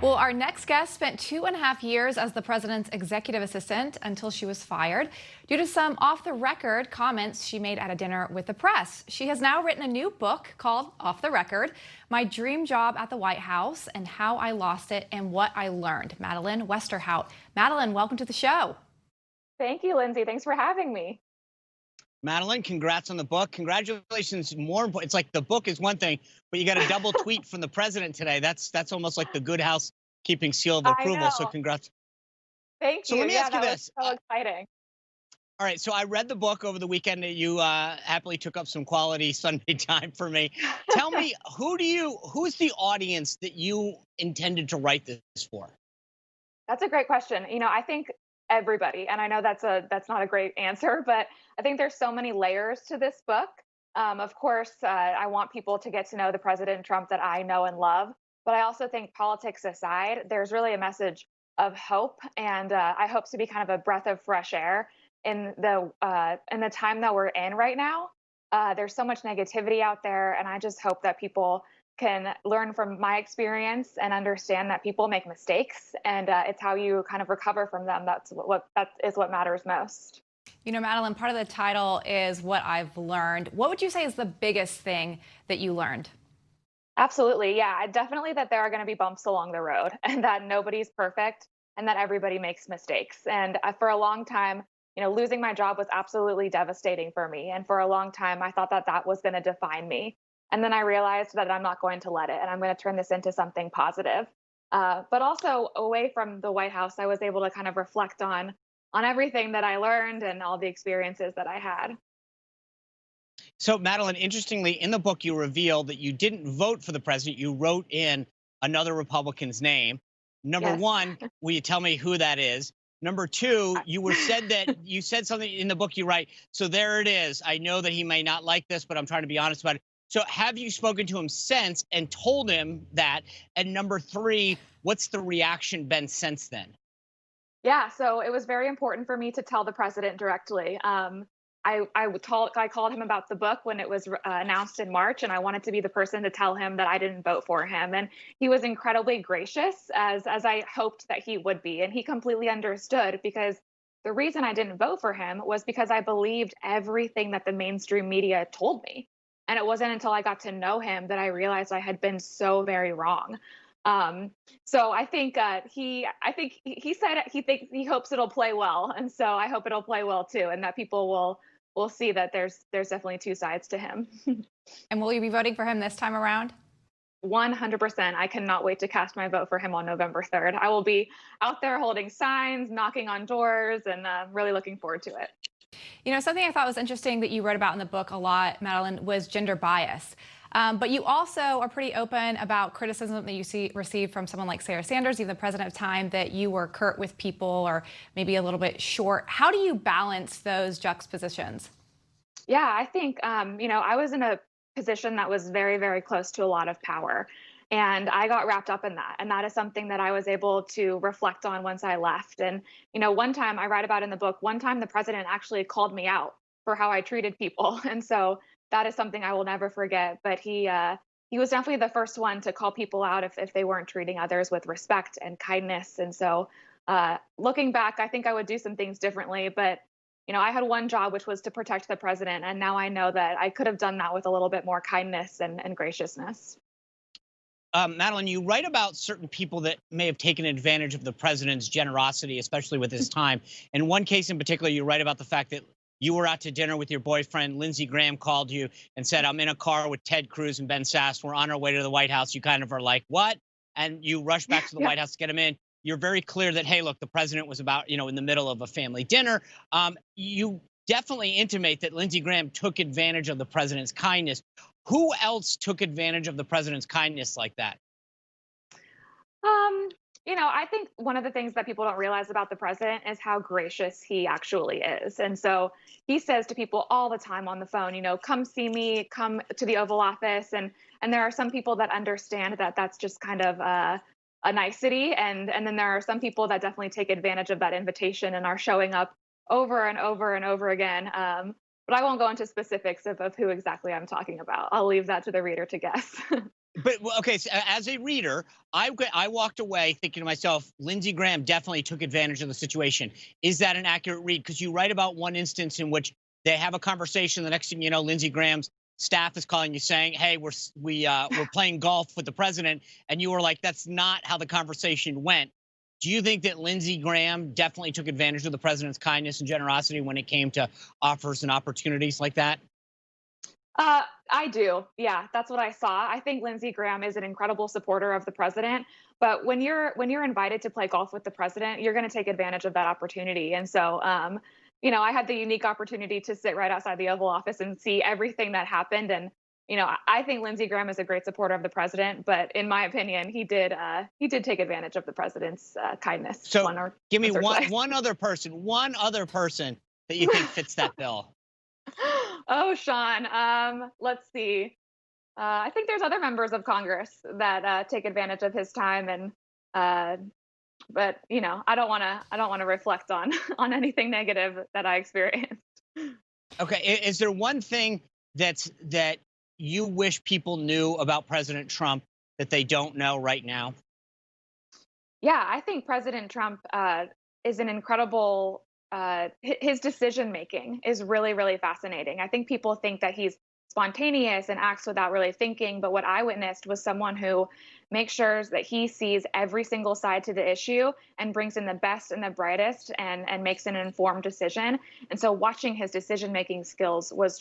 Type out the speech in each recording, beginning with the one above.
Well, our next guest spent 2.5 years as the president's executive assistant until she was fired due to some off-the-record comments she made at a dinner with the press. She has now written a new book called Off the Record: My Dream Job at the White House and How I Lost It and What I Learned. Madeleine Westerhout. Madeleine, welcome to the show. Thank you, Lindsay. Thanks for having me. Madeleine, congrats on the book. Congratulations. More important, it's like the book is one thing, but you got a double tweet from the president today. That's almost like the good housekeeping seal of I approval. So know. congrats. Thank So you. let me Yeah, ask you that was this. so exciting. All right. So I read the book over the weekend. You happily took up some quality Sunday time for me. Tell me, who's the audience that you intended to write this for? That's a great question. I think everybody, and I know that's not a great answer, but I think there's so many layers to this book. Of course, I want people to get to know the President Trump that I know and love, but I also think politics aside, there's really a message of hope, and I hope to be kind of a breath of fresh air in the time that we're in right now. There's so much negativity out there, and I just hope that people can learn from my experience and understand that people make mistakes, and it's how you kind of recover from them. That is what matters most. You know, Madeleine, part of the title is What I've Learned. What would you say is the biggest thing that you learned? Absolutely, yeah, definitely that there are going to be bumps along the road, and that nobody's perfect, and that everybody makes mistakes. And for a long time, losing my job was absolutely devastating for me, and for a long time, I thought that that was going to define me. And then I realized that I'm not going to let it, and I'm going to turn this into something positive. But also away from the White House, I was able to kind of reflect on everything that I learned and all the experiences that I had. So, Madeleine, interestingly, in the book, you reveal that you didn't vote for the president. You wrote in another Republican's name. Number Yes. one, will you tell me who that is? Number two, you said something in the book you write. So there it is. I know that he may not like this, but I'm trying to be honest about it. So have you spoken to him since and told him that? And number three, what's the reaction been since then? Yeah, so it was very important for me to tell the president directly. I called him about the book when it was announced in March, and I wanted to be the person to tell him that I didn't vote for him. And he was incredibly gracious, as I hoped that he would be, and he completely understood, because the reason I didn't vote for him was because I believed everything that the mainstream media told me. And it wasn't until I got to know him that I realized I had been so very wrong. Um, so I think he said he hopes it'll play well, and so I hope it'll play well too, and that people will see that there's definitely two sides to him. And will you be voting for him this time around? 100%. I cannot wait to cast my vote for him on November 3rd. I will be out there holding signs, knocking on doors, and really looking forward to it. You know, something I thought was interesting that you wrote about in the book a lot, Madeleine, was gender bias. But you also are pretty open about criticism that you received from someone like Sarah Sanders, even the president of time, that you were curt with people or maybe a little bit short. How do you balance those juxtapositions? Yeah, I think, I was in a position that was very, very close to a lot of power. And I got wrapped up in that. And that is something that I was able to reflect on once I left. And, one time I write about in the book, one time the president actually called me out for how I treated people. And so that is something I will never forget. But he was definitely the first one to call people out if they weren't treating others with respect and kindness. And so looking back, I think I would do some things differently. But I had one job, which was to protect the president. And now I know that I could have done that with a little bit more kindness and graciousness. Madeleine, you write about certain people that may have taken advantage of the president's generosity, especially with his time. In one case in particular, you write about the fact that you were out to dinner with your boyfriend. Lindsey Graham called you and said, "I'm in a car with Ted Cruz and Ben Sass. We're on our way to the White House." You kind of are like, "What?" And you rush back to the Yeah. White House to get him in. You're very clear that, hey, look, the president was about, in the middle of a family dinner. You definitely intimate that Lindsey Graham took advantage of the president's kindness. Who else took advantage of the president's kindness like that? Um, I think one of the things that people don't realize about the president is how gracious he actually is. And so he says to people all the time on the phone, come see me, come to the Oval Office. And there are some people that understand that that's just kind of a nicety. And then there are some people that definitely take advantage of that invitation and are showing up over and over and over again. But I won't go into specifics of who exactly I'm talking about. I'll leave that to the reader to guess. But well, okay, so as a reader, I walked away thinking to myself, Lindsey Graham definitely took advantage of the situation. Is that an accurate read? Because you write about one instance in which they have a conversation. The next thing you know, Lindsey Graham's staff is calling you saying, "Hey, we're playing golf with the president," and you were like, "That's not how the conversation went." Do you think that Lindsey Graham definitely took advantage of the president's kindness and generosity when it came to offers and opportunities like that? I do. Yeah, that's what I saw. I think Lindsey Graham is an incredible supporter of the president. But when you're invited to play golf with the president, you're going to take advantage of that opportunity. And so, I had the unique opportunity to sit right outside the Oval Office and see everything that happened. And I think Lindsey Graham is a great supporter of the president. But in my opinion, he did take advantage of the president's kindness. So give me once or twice. one other person that you think fits that bill. Oh, Sean. Let's see. I think there's other members of Congress that take advantage of his time, and but I don't want to reflect on on anything negative that I experienced. Okay, is there one thing that you wish people knew about President Trump that they don't know right now? Yeah, I think President Trump is an incredible. His decision making is really, really fascinating. I think people think that he's spontaneous and acts without really thinking, but what I witnessed was someone who makes sure that he sees every single side to the issue and brings in the best and the brightest and makes an informed decision. And so watching his decision making skills was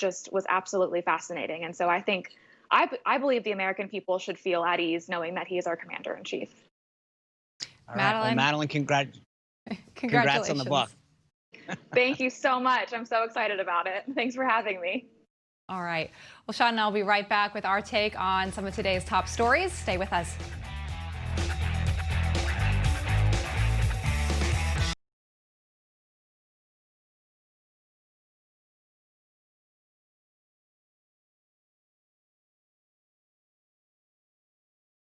absolutely fascinating. And so I believe the American people should feel at ease knowing that he is our commander in chief. All right. Well, Madeleine, congrats on the book. Thank you so much. I'm so excited about it. Thanks for having me. All right. Well, Sean and I'll be right back with our take on some of today's top stories. Stay with us.